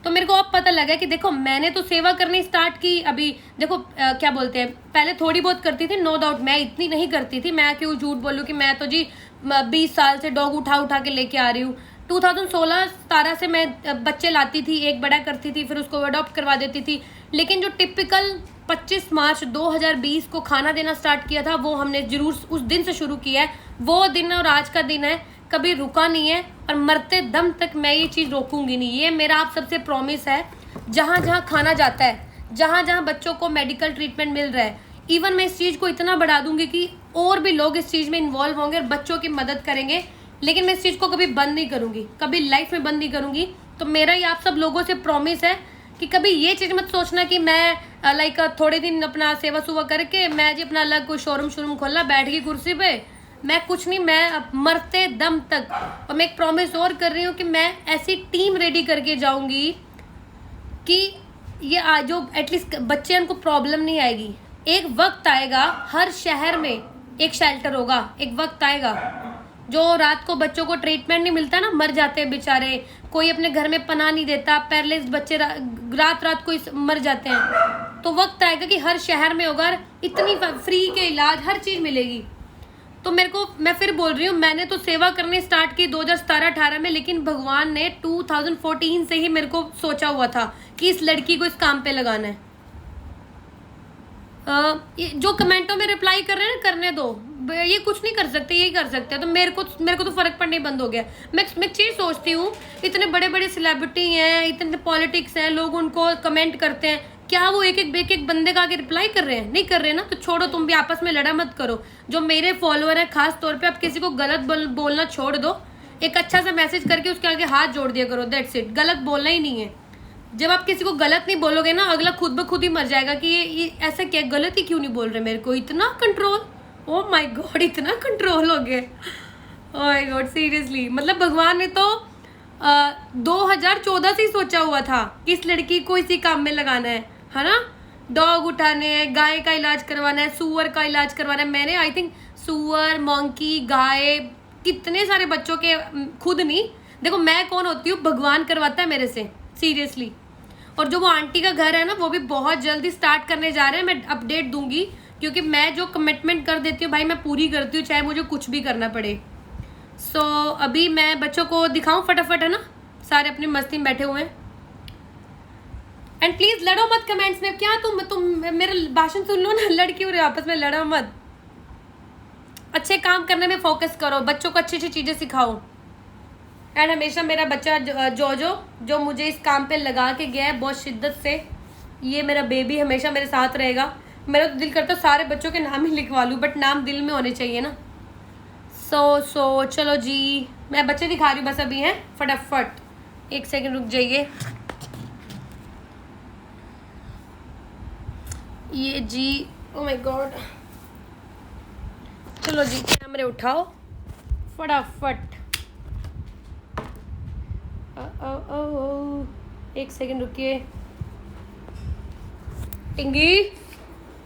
तो मेरे को अब पता लगा कि देखो मैंने तो सेवा करनी स्टार्ट की अभी। देखो क्या बोलते हैं, पहले थोड़ी बहुत करती थी, नो डाउट, मैं इतनी नहीं करती थी। मैं क्यों झूठ बोलूँ कि मैं तो जी 20 साल से डॉग उठा उठा के लेके आ रही हूँ। 2016-17 से मैं बच्चे लाती थी, एक बड़ा करती थी, फिर उसको अडॉप्ट करवा देती थी। लेकिन जो टिपिकल 25 मार्च 2020 को खाना देना स्टार्ट किया था, वो हमने जरूर उस दिन से शुरू किया है। वो दिन और आज का दिन है, कभी रुका नहीं है, और मरते दम तक मैं ये चीज़ रोकूंगी नहीं। ये मेरा आप सबसे प्रॉमिस है। जहाँ जहाँ खाना जाता है, जहाँ जहाँ बच्चों को मेडिकल ट्रीटमेंट मिल रहा है, इवन मैं इस चीज़ को इतना बढ़ा दूंगी कि और भी लोग इस चीज़ में इन्वॉल्व होंगे और बच्चों की मदद करेंगे। लेकिन मैं इस चीज़ को कभी बंद नहीं करूँगी, कभी लाइफ में बंद नहीं करूँगी। तो मेरा ये आप सब लोगों से प्रॉमिस है कि कभी ये चीज़ मत सोचना कि मैं लाइक थोड़े दिन अपना सेवा सुवा करके मैं जी अपना अलग कोई शोरूम खोलना, बैठ गई कुर्सी पे। मैं कुछ नहीं, मैं मरते दम तक। और मैं एक प्रॉमिस और कर रही हूँ कि मैं ऐसी टीम रेडी करके जाऊँगी कि ये जो एटलीस्ट बच्चे उनको प्रॉब्लम नहीं आएगी। एक वक्त आएगा हर शहर में एक शेल्टर होगा, एक वक्त आएगा जो रात को बच्चों को ट्रीटमेंट नहीं मिलता ना, मर जाते हैं बेचारे, कोई अपने घर में पनाह नहीं देता, पैरलाइज्ड बच्चे रात रात को मर जाते हैं। तो वक्त आएगा कि हर शहर में होगा, इतनी फ्री के इलाज हर चीज़ मिलेगी। तो मैं फिर बोल रही हूँ, मैंने तो सेवा करनी स्टार्ट की 2017-18 में, लेकिन भगवान ने 2014 से ही मेरे को सोचा हुआ था कि इस लड़की को इस काम पे लगाना है। जो कमेंटों में रिप्लाई कर रहे हैं ना, करने दो, ये कुछ नहीं कर सकते, यही कर सकते हैं। तो मेरे को तो फर्क पड़ने बंद हो गया। मैं चीज़ सोचती हूँ, इतने बड़े बड़े सेलिब्रिटी हैं, इतने पॉलिटिक्स हैं, लोग उनको कमेंट करते हैं, क्या वो एक एक बंदे का आगे रिप्लाई कर रहे हैं? नहीं कर रहे हैं ना। तो छोड़ो, तुम भी आपस में लड़ा मत करो। जो मेरे फॉलोअर हैं, खास तौर पे आप किसी को गलत बोलना छोड़ दो। एक अच्छा सा मैसेज करके उसके आगे हाथ जोड़ दिया करो, दैट्स इट। गलत बोलना ही नहीं है। जब आप किसी को गलत नहीं बोलोगे ना, अगला खुद ब खुद ही मर जाएगा कि ये ऐसा क्या, गलत ही क्यों नहीं बोल रहे मेरे को। इतना कंट्रोल, ओह माय गॉड, इतना कंट्रोल हो गया। Oh my God, seriously. मतलब भगवान ने तो 2014 से ही सोचा हुआ था कि इस लड़की को इसी काम में लगाना है ना। डॉग उठाने हैं, गाय का इलाज करवाना है, सुअर का इलाज करवाना है। मैंने आई थिंक सुअर, मंकी, गाय, कितने सारे बच्चों के, खुद नहीं, देखो मैं कौन होती हूँ, भगवान करवाता है मेरे से, सीरियसली। और जो वो आंटी का घर है ना, वो भी बहुत जल्दी स्टार्ट करने जा रहे हैं। मैं अपडेट दूंगी, क्योंकि मैं जो कमिटमेंट कर देती हूँ भाई, मैं पूरी करती हूँ, चाहे मुझे कुछ भी करना पड़े। सो अभी मैं बच्चों को दिखाऊं फटाफट, है ना, सारे अपनी मस्ती में बैठे हुए हैं। एंड प्लीज लड़ो मत कमेंट्स में। क्या तुम मेरा भाषण सुन लो ना, लड़की और आपस में लड़ो मत। अच्छे काम करने में फोकस करो, बच्चों को अच्छी अच्छी चीजें सिखाओ। एंड हमेशा मेरा बच्चा जो मुझे इस काम पे लगा के गया है बहुत शिद्दत से, ये मेरा बेबी हमेशा मेरे साथ रहेगा। मेरा तो दिल करता सारे बच्चों के नाम ही लिखवा लूँ, बट नाम दिल में होने चाहिए ना। सो चलो जी, मैं बच्चे दिखा रही हूँ बस अभी हैं, फटाफट 1 सेकंड रुक जाइए। ये जी, ओ माय गॉड, चलो जी कैमरे उठाओ फटाफट। 1 सेकंड रुकिए। टिंगी,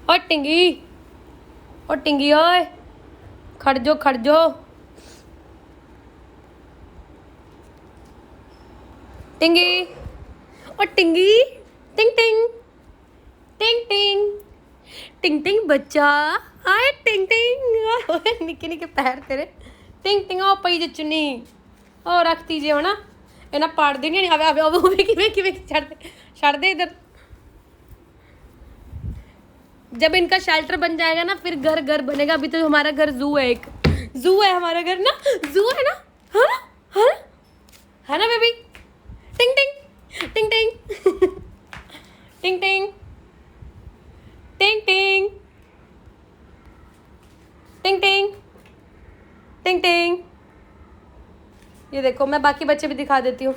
और टिंगी, और टिंगी, ओए खड़ जो टिंगी, और टिंगी, टिंग टिंग टिंग टिंग टिंग टिंग, बच्चा आए, टिंग टिंग, निके निके पैर तेरे, टिंग टिंग। आओ पई जे चुनी, और रख दीजिए हो ना, ये ना पाड़ देनी। छड़ दे इधर। जब इनका शेल्टर बन जाएगा ना, फिर घर घर बनेगा। अभी तो हमारा घर जू है, एक जू है हमारा घर ना, जू है ना, है ना, है ना, है ना बेबी। टिंग टिंग टिंग टिंग टिंग टिंग टिंग टिंग टिंग टिंग टिंग टिंग। ये देखो, मैं बाकी बच्चे भी दिखा देती हूँ।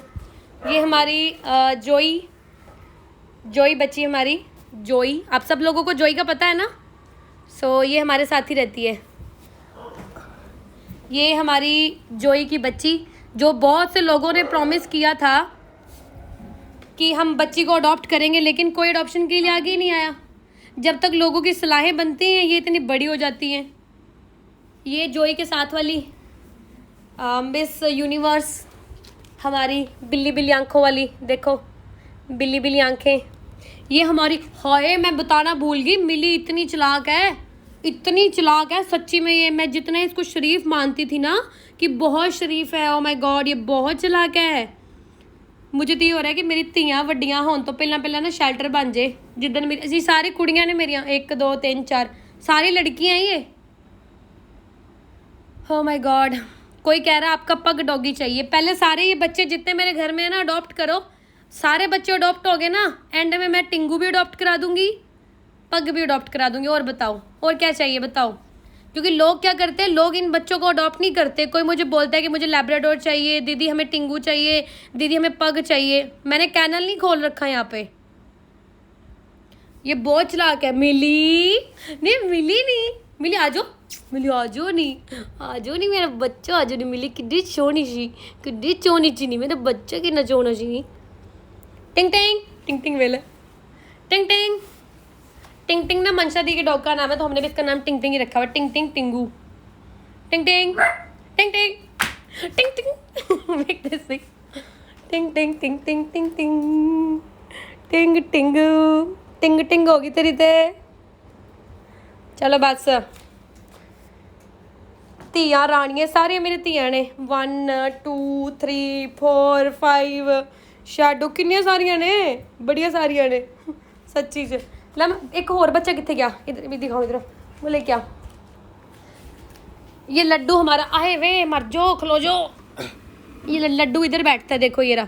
ये हमारी जोई बच्ची, हमारी जोई। आप सब लोगों को जोई का पता है ना। सो ये हमारे साथ ही रहती है। ये हमारी जोई की बच्ची, जो बहुत से लोगों ने प्रॉमिस किया था कि हम बच्ची को अडॉप्ट करेंगे, लेकिन कोई अडॉप्शन के लिए आगे ही नहीं आया। जब तक लोगों की सलाहें बनती हैं, ये इतनी बड़ी हो जाती हैं। ये जोई के साथ वाली मिस यूनिवर्स हमारी बिल्ली बिल्ली आंखों वाली, देखो बिल्ली बिल्ली आंखें। ये हमारी, हाय मैं बताना भूल गई, मिली इतनी चालाक है, इतनी चालाक है सच्ची में। ये मैं जितना इसको शरीफ मानती थी ना कि बहुत शरीफ है, ओ माय गॉड ये बहुत चालाक है। मुझे तो ये हो रहा है कि मेरी ਧੀਆਂ ਵੱਡੀਆਂ ਹੋਣ ਤੋਂ ਪਹਿਲਾਂ ना शेल्टर बन जाए। जिदन मेरी जी सारी कुड़ियाँ ने मेरिया 1 2 3 4 सारी लड़कियाँ हैं ये। ओ माय गॉड, कोई कह रहा है आपका पग डॉगी चाहिए। पहले सारे ये बच्चे जितने मेरे घर में है ना अडॉप्ट करो, सारे बच्चे अडॉप्ट हो गए ना, एंड में मैं टिंगू भी अडॉप्ट करा दूंगी, पग भी अडॉप्ट करा दूंगी। और बताओ और क्या चाहिए बताओ। क्योंकि लोग क्या करते हैं, लोग इन बच्चों को अडॉप्ट नहीं करते। कोई मुझे बोलता है कि मुझे लैब्राडोर चाहिए, दीदी हमें टिंगू चाहिए, दीदी हमें पग चाहिए। मैंने कैनल नहीं खोल रखा यहाँ पे। ये बहुत चालाक है। मिली नहीं, मिली नहीं, मिली आ जाओ, मिली आ जाओ नहीं, आ जाओ नहीं मेरा बच्चा, आ जाओ नहीं। मिली किड्डी सोहनी सी, किड्डी चोनी ची नहीं, मेरा बच्चा कितना चोना सी। टिंग टिंग टिंग टिंग वेले टिंग टिंग टिंग टिंग ना मंशा दी के डॉग का नाम है, तो हमने भी इसका नाम टिंग टिंग ही रखा हुआ। टिंग टिंग टिंगू, टिंग टिंग टिंग टिंग टिंग टिंग मेक दिस थिंग, टिंग टिंग टिंग टिंग टिंग टिंग टिंग टिंग टिंग टिंग होगी तेरी ते। चलो बस, ਧੀਆਂ ਰਾਣੀਆਂ ਸਾਰੀਆਂ मेरी ਧੀਆਂ ने। 1 2 3 4 5 शैडो किन्नियां सारियां ने, बड़िया सारियां ने सच्ची च। ला एक और बच्चा कितने गया, इधर भी दिखाओ, इधर वो ले क्या। ये लड्डू हमारा, आए वे मर जाओ, खलो जाओ। ये लड्डू इधर बैठता है, देखो ये रहा,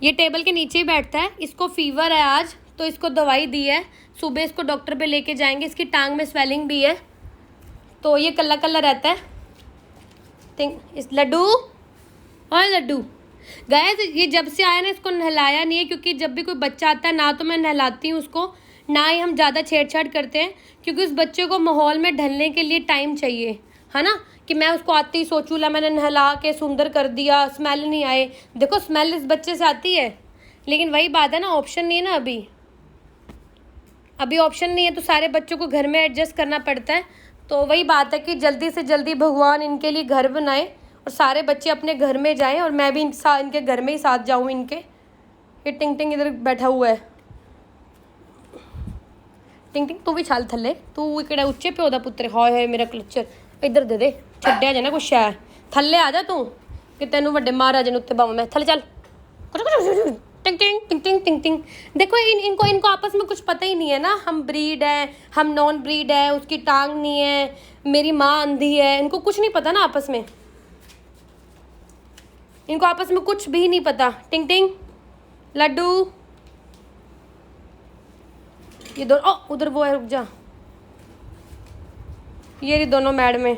ये टेबल के नीचे ही बैठता है। इसको फीवर है आज, तो इसको दवाई दी है, सुबह इसको डॉक्टर पे लेके जाएंगे। इसकी टांग में स्वेलिंग भी है, तो ये कल्ला कल्ला रहता है। इस लड्डू और लड्डू गाइस, ये जब से आया ना इसको नहलाया नहीं है, क्योंकि जब भी कोई बच्चा आता है ना तो मैं नहलाती हूँ उसको, ना ही हम ज़्यादा छेड़छाड़ करते हैं, क्योंकि उस बच्चे को माहौल में ढलने के लिए टाइम चाहिए, है ना। कि मैं उसको आती ही सोचूँ ला मैंने नहला के सुंदर कर दिया, स्मेल नहीं आए। देखो स्मेल इस बच्चे से आती है, लेकिन वही बात है ना, ऑप्शन नहीं है ना अभी ऑप्शन नहीं है, तो सारे बच्चों को घर में एडजस्ट करना पड़ता है। तो वही बात है कि जल्दी से जल्दी भगवान इनके लिए घर बनाए और सारे बच्चे अपने घर में जाएं, और मैं भी इनके घर में ही साथ जाऊं इनके। ये टिंग टिंग इधर बैठा हुआ है। टिंग टिंग तू भी छाल थले, तू इकड़े उच्चे प्यो दा पुत्र। हाय हाय मेरा क्लचर इधर दे दे, छड्डिया जाए ना कुछ है। थले आ जा तू, कि तेनू वड्डे महाराजे ने उत्ते बावा मैं। थले चल। टिंग टिंग टिंग टिंग टिंग टिंग। देखो इनको आपस में कुछ पता ही नहीं है ना, हम ब्रीड है, हम नॉन ब्रीड है, उसकी टांग नहीं है, मेरी माँ अंधी है, इनको कुछ नहीं पता ना आपस में, इनको आपस में कुछ भी नहीं पता। टिंग टिंग लड्डू, ये दोनों उधर वो है, रुक जा, ये दोनों मैडम है।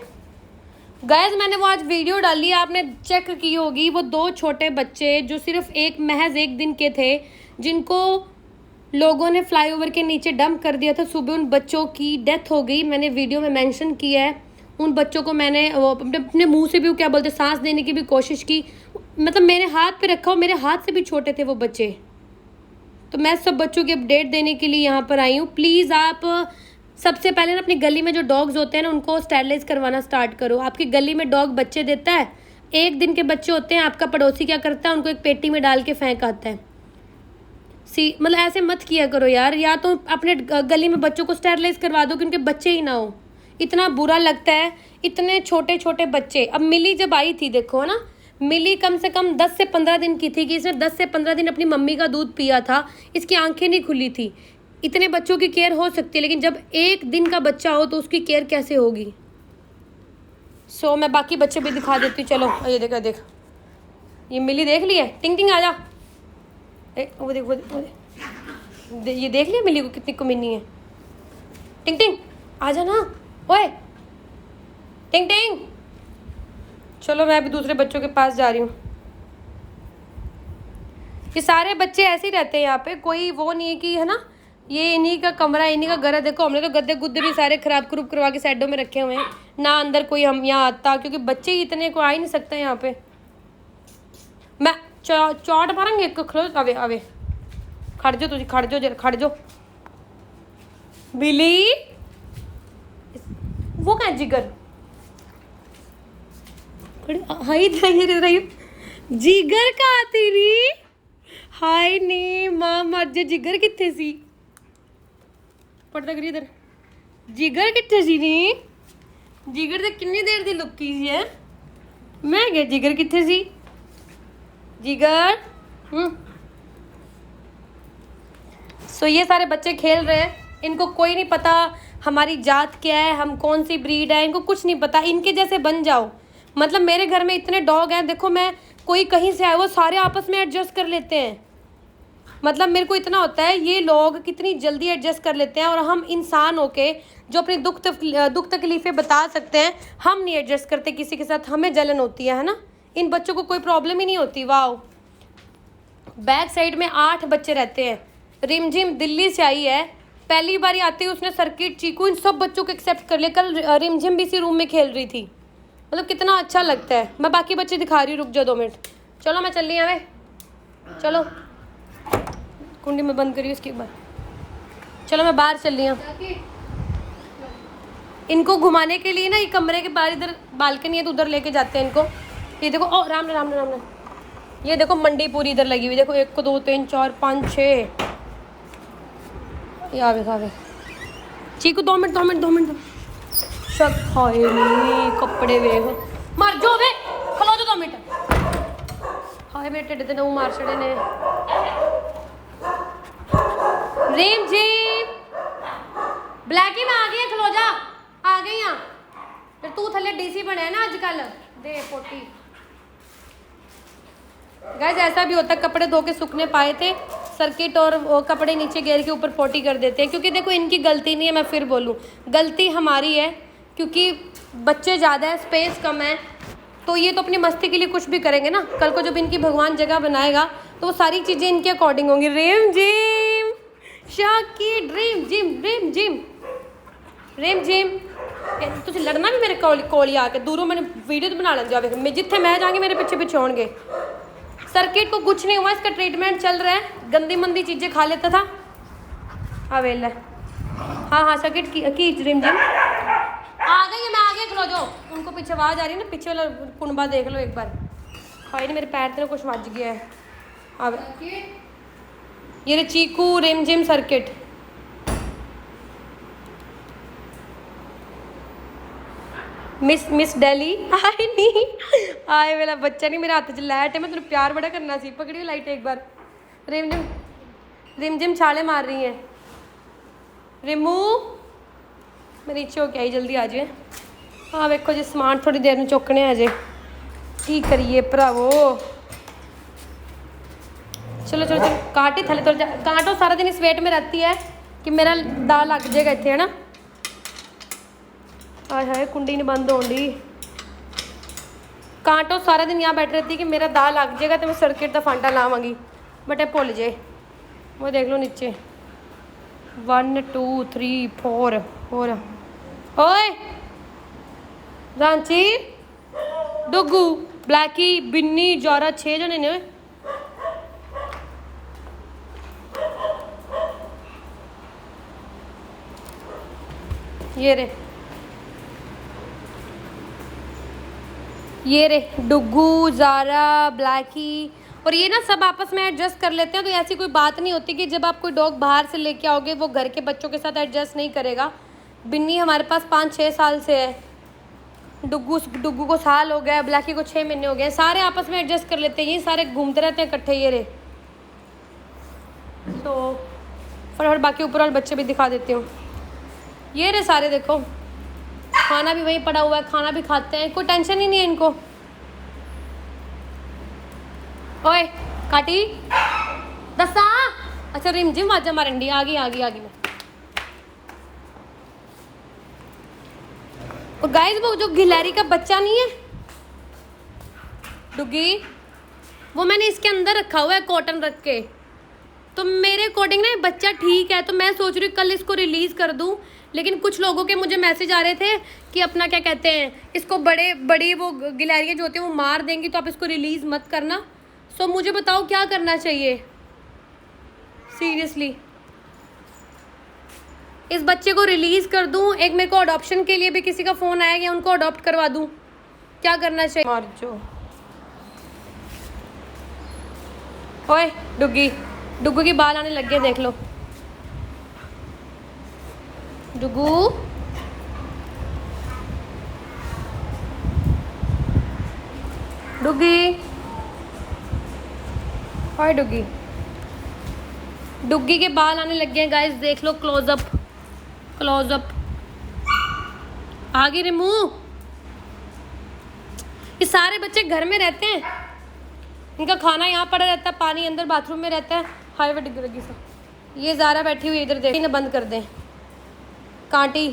गाइस मैंने वो आज वीडियो डाली, आपने चेक की होगी, वो 2 छोटे बच्चे जो सिर्फ महज एक दिन के थे, जिनको लोगों ने फ्लाईओवर के नीचे डंप कर दिया था। सुबह उन बच्चों की डेथ हो गई, मैंने वीडियो में मेंशन किया है। उन बच्चों को मैंने अपने मुंह से भी, क्या बोलते, सांस देने की भी कोशिश की, मतलब मेरे हाथ पे रखा, और मेरे हाथ से भी छोटे थे वो बच्चे। तो मैं सब बच्चों की अपडेट देने के लिए यहाँ पर आई हूँ। प्लीज़ आप सबसे पहले ना अपनी गली में जो डॉग्स होते हैं ना, उनको स्टेरिलाइज करवाना स्टार्ट करो। आपकी गली में डॉग बच्चे देता है, 1 दिन के बच्चे होते हैं, आपका पड़ोसी क्या करता है, उनको एक पेटी में डाल के फेंक आता है। मतलब ऐसे मत किया करो यार, या तो अपने गली में बच्चों को स्टेरिलाइज करवा दो कि उनके बच्चे ही ना हो। इतना बुरा लगता है, इतने छोटे छोटे बच्चे। अब मिली जब आई थी, देखो ना, मिली कम से कम 10 से 15 दिन की थी, कि इसने 10 से 15 दिन अपनी मम्मी का दूध पिया था, इसकी आंखें नहीं खुली थी। इतने बच्चों की केयर हो सकती है, लेकिन जब 1 दिन का बच्चा हो तो उसकी केयर कैसे होगी। सो मैं बाकी बच्चे भी दिखा देती हूँ। चलो ये देख, ये मिली देख ली है। टिंग टिंग आ जा, वो देख, ये देख लिया मिली को कितनी कमीनी है। टिंग टिंग आ जा ना, ओए टिंग टिंग। चलो मैं अभी दूसरे बच्चों के पास जा रही हूँ। ये सारे बच्चे ऐसे ही रहते हैं यहाँ पे, कोई वो नहीं है कि, है ना, ये इन्हीं का कमरा, इन्हीं का घर है। देखो हमने तो गद्दे गुद्दे भी सारे खराब करूब करवा के साइडों में रखे हुए हैं, ना अंदर कोई हम यहाँ आता, क्योंकि बच्चे ही इतने को आ ही नहीं सकते यहाँ पे। मैं चौट मारेंगे एक खलो। आवे आवे, खड़ जाओ तुझे, खड़ जाओ जरा, खड़ जाओ। बिली वो क्या जिगर, हाय रही जिगर का तेरी हाय नी मां मर जे जिगर किथे सी पड़ता करी इधर जिगर किथे सी नी जिगर ते कितनी देर दी लुकी सी है मैं क्या जिगर किथे सी जिगर सो ये सारे बच्चे खेल रहे हैं इनको कोई नहीं पता हमारी जात क्या है हम कौन सी ब्रीड है इनको कुछ नहीं पता इनके जैसे बन जाओ मतलब मेरे घर में इतने डॉग हैं देखो मैं कोई कहीं से आए वो सारे आपस में एडजस्ट कर लेते हैं मतलब मेरे को इतना होता है ये लोग कितनी जल्दी एडजस्ट कर लेते हैं और हम इंसान होके जो अपनी दुख तकलीफ़ें बता सकते हैं हम नहीं एडजस्ट करते किसी के साथ हमें जलन होती है ना इन बच्चों को कोई प्रॉब्लम ही नहीं होती वाह बैक साइड में 8 बच्चे रहते हैं रिमझिम दिल्ली से आई है पहली बार आते ही उसने सर्किट चीकू इन सब बच्चों को एक्सेप्ट कर लिया कल रिमझिम भी इसी रूम में खेल रही थी मतलब कितना अच्छा लगता है मैं बाकी बच्चे दिखा रही हूँ रुक जाओ 2 मिनट चलो मैं चल रही हूँ चलो कुंडी में बंद करिए उसके बाद चलो मैं बाहर चल रही हूँ इनको घुमाने के लिए ना ये कमरे के बाहर इधर बालकनी है तो उधर लेके जाते हैं इनको ये देखो ओ राम राम राम राम ये देखो मंडी पूरी इधर लगी हुई देखो 1 2 3 4 5 6 ये चीकू 2 मिनट शक हाय नी कपड़े वेख मर जाओ वे खलो जो 2 मिनट हाय मेरे टिड्ड ते नू मार छड़े ने रेम जी ब्लैकी में आ गई है खलो जा आ गई हां फिर तू थले डीसी बने ना आजकल दे पोटी गाइस ऐसा भी होता है कपड़े धो के सूखने पाए थे सर्किट और वो कपड़े नीचे गिर के ऊपर पोटी कर देते हैं क्योंकि देखो इनकी गलती नहीं है मैं फिर बोलूँ गलती हमारी है क्योंकि बच्चे ज़्यादा है स्पेस कम है तो ये तो अपनी मस्ती के लिए कुछ भी करेंगे ना कल को जब इनकी भगवान जगह बनाएगा तो वो सारी चीज़ें इनके अकॉर्डिंग होंगी रेम जिम शाकी ड्रीम जिम तुझे लड़ना भी मेरे कोल आके दूरों मैंने वीडियो तो बना लग जाओ मैं जिथे मैं जाऊँगी मेरे पीछे पीछे होंगे सर्किट को कुछ नहीं हुआ इसका ट्रीटमेंट चल रहा है गंदी मंदी चीज़ें खा लेता था अवेल है हाँ सर्किट की ड्रीम जिम आ गई है मैं आगे खलो जाओ उनको पीछे आवाज़ आ रही है ना पीछे वाला कुनबा देख लो एक बार हाय नहीं मेरे पैर तेरे कुछ बज गया है अब ये रे चीकू रिम जिम सर्किट मिस दिल्ली आए नहीं आए मेरा बच्चा नहीं मेरे हाथ च लाइट है मैं तेन प्यार बड़ा करना सी पकड़ी लाइट एक बार रिम जिम छाले मार रही हैं रिमू मैं नीचे होके आई जल्दी आ जाए हाँ वेखो जी समान थोड़ी देर में चुकने आ जाए की करिए भरावो चलो चलो चलो काट ही थले थोड़ा काटो सारा दिन इस वेट में रहती है कि मेरा दाल लग जाएगा इतने है ना हाय हाय कुंडी नहीं बंद होगी कांटो सारा दिन यहाँ बैठ रहती है कि मेरा दाल लग जाएगा तो मैं सर्किट का फांटा लावांगी बट भुल जाए वो देख लो नीचे 1 2 3 4 ओए रांची डुगू ब्लैकी बिन्नी जौरा 6 जने ने ये रे डुगू ज़ारा ब्लैकी और ये ना सब आपस में एडजस्ट कर लेते हैं तो ऐसी कोई बात नहीं होती कि जब आप कोई डॉग बाहर से लेके आओगे वो घर के बच्चों के साथ एडजस्ट नहीं करेगा बिन्नी हमारे पास 5-6 साल से है डुगू को साल हो गया ब्लैकी को 6 महीने हो गए सारे आपस में एडजस्ट कर लेते हैं ये सारे घूमते रहते हैं इकट्ठे ये रे तो फटाफट बाकी ऊपर वाले बच्चे भी दिखा देती हूँ ये रे सारे देखो खाना भी वहीं पड़ा हुआ है खाना भी खाते हैं कोई टेंशन ही नहीं है इनको ओए काटी दसा अच्छा रिम जिम आजा मारंडी आ गई मैं और गाइस वो जो गिलहरी का बच्चा नहीं है डुगी वो मैंने इसके अंदर रखा हुआ है कॉटन रख के तो मेरे अकॉर्डिंग ना बच्चा ठीक है तो मैं सोच रही हूँ कल इसको रिलीज़ कर दूँ लेकिन कुछ लोगों के मुझे मैसेज आ रहे थे कि अपना क्या कहते हैं इसको बड़ी वो गिलहरियाँ जो होती हैं वो मार देंगी तो आप इसको रिलीज़ मत करना सो मुझे बताओ क्या करना चाहिए सीरियसली इस बच्चे को रिलीज़ कर दूं एक मेरे को अडॉप्शन के लिए भी किसी का फ़ोन आया या उनको अडॉप्ट करवा दूं क्या करना चाहिए? मार जो। ओए डुग्गी, डुग्गू की बाल आने लग गए, देख लो। डुग्गू, डुग्गी, हाय डुग्गी। डुग्गी के बाल आने लग गए गाइस, देख लो। Close up, close up. आगे रिमू। ये सारे बच्चे घर में रहते हैं, इनका खाना यहाँ पड़ा रहता है, पानी अंदर बाथरूम में रहता है। हाय वे डिग लगी सब। ये ज़ारा बैठी हुई इधर, देख इन्हें बंद कर दें। कांटी,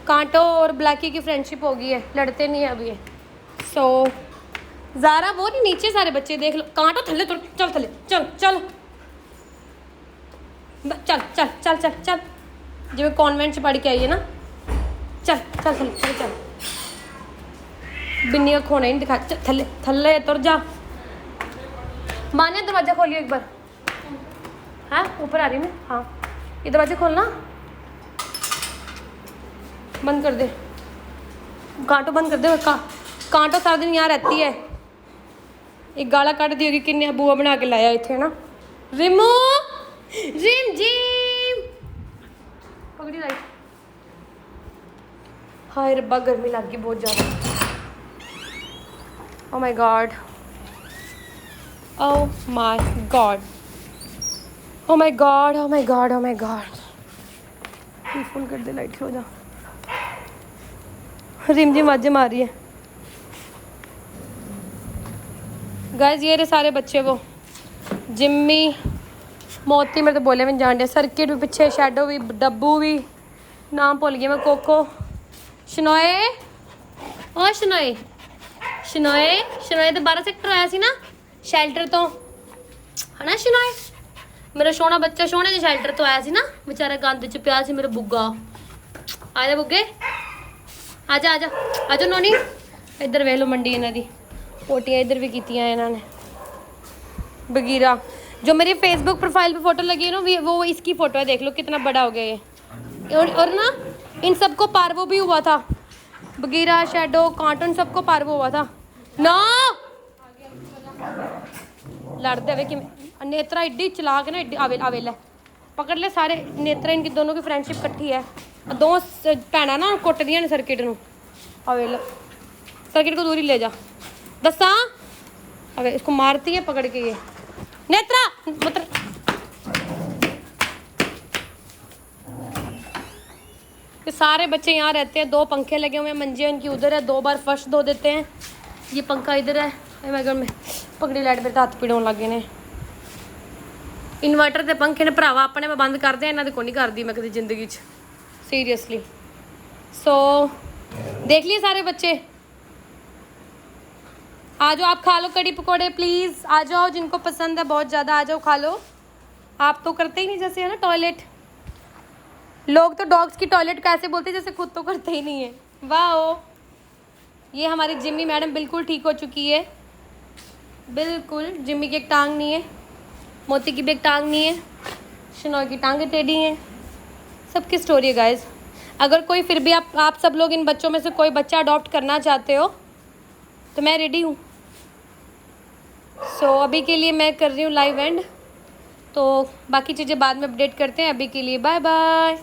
कांटो और ब्लैकी की फ्रेंडशिप हो गई है, लड़ते नहीं है अब ये। सो ज़ारा वो नहीं, नीचे सारे बच्चे देख लो। कांटो थल्ले तो चल, थल्ले चल चल चल चल चल चल चल। जब मैं कॉन्वेंट से पढ़ के आई है ना, चल चल चल चल चल। बिन्नी का खोना ही नहीं दिखा, चल थल्ले थल्ले तुर जा। माने दरवाजा खोलियो एक बार। हाँ ऊपर आ रही मैं। हाँ ये दरवाजा खोलना, बंद कर दे। कांटो बंद कर दे। कांटो सारा दिन यहाँ रहती है। एक गाला काट दी होगी, किन्ने बुआ बना के लाया इतने ना। रिमू, रिम जिम पकड़ी लाइट। हाय रब्बा, गर्मी लग गई बहुत ज़्यादा। Oh my God, oh my God, oh my God, oh my God, oh my God. Full कर दे लाइट, हो जा। रिम जिम आवाज़ें मार रही है गाइस। ये रहे सारे बच्चे, वो जिम्मी, मोती मेरे तो बोले में जान दे। सर्किट भी पीछे, शैडो भी, डब्बू भी, नाम भूल गया मैं। कोको, शनोए, ओ शनोए, शनोए, शनोए तो 12 सेक्टर आया सी ना शैल्टर तो, है ना शनोए? मेरा सोना बच्चा सोने के शैल्टर तो आया सी ना, बेचारा गंद च पिया सी मेरा बुग्गा। आजा बुग्गे, आजा आजा आजा नोनी। इधर वेख लो मंडी इन्हों की, पोटियाँ इधर भी कीतियां इन्होंने। बगीरा जो मेरी फेसबुक प्रोफाइल पे फोटो लगी है ना, वो इसकी फ़ोटो है, देख लो कितना बड़ा हो गया ये। और ना इन सबको पार्वो भी हुआ था, बगीरा, शैडो, कांटन, सबको पार्वो हुआ था ना। लड़ते हुए कि नेत्रा एड्डी चलाक ना, एड्डी आवेल है। पकड़ ले सारे। नेत्रा इनकी दोनों की फ्रेंडशिप इकट्ठी है। दो भैन ना कुट दियां ने सर्किट नूं। आवेल सर्किट को दूरी ले जा, दसा। अबे इसको मारती है पकड़ के ये नेत्रा। मतलब ये सारे बच्चे यहाँ रहते हैं। 2 पंखे लगे हुए हैं, मंजे इनकी उधर है, 2 बार फर्श धो देते हैं। ये पंखा इधर है। मैं घर में पकड़ी लाइट मेरे हाथ पीड़ होने लगे ने। इन्वर्टर के पंखे ने भरावा अपने मैं बंद कर दिया, इन्हों को नहीं करती मैं कभी जिंदगी सीरियसली। सो देख लिए सारे बच्चे। आ जाओ आप, खा लो कड़ी पकौड़े प्लीज़। आ जाओ, जिनको पसंद है बहुत ज़्यादा आ जाओ खा लो। आप तो करते ही नहीं जैसे है ना टॉयलेट। लोग तो डॉग्स की टॉयलेट कैसे बोलते हैं जैसे खुद तो करते ही नहीं है। वाह, ये हमारी जिम्मी मैडम बिल्कुल ठीक हो चुकी है। बिल्कुल, जिम्मी की एक टांग नहीं है, मोती की भी एक टांग नहीं है, शनोई की टांगें टेढ़ी हैं। सबकी स्टोरी है गाइज। अगर कोई फिर भी आप सब लोग इन बच्चों में से कोई बच्चा अडॉप्ट करना चाहते हो तो मैं रेडी हूँ। सो अभी के लिए मैं कर रही हूँ लाइव एंड, तो बाकी चीज़ें बाद में अपडेट करते हैं। अभी के लिए बाय बाय।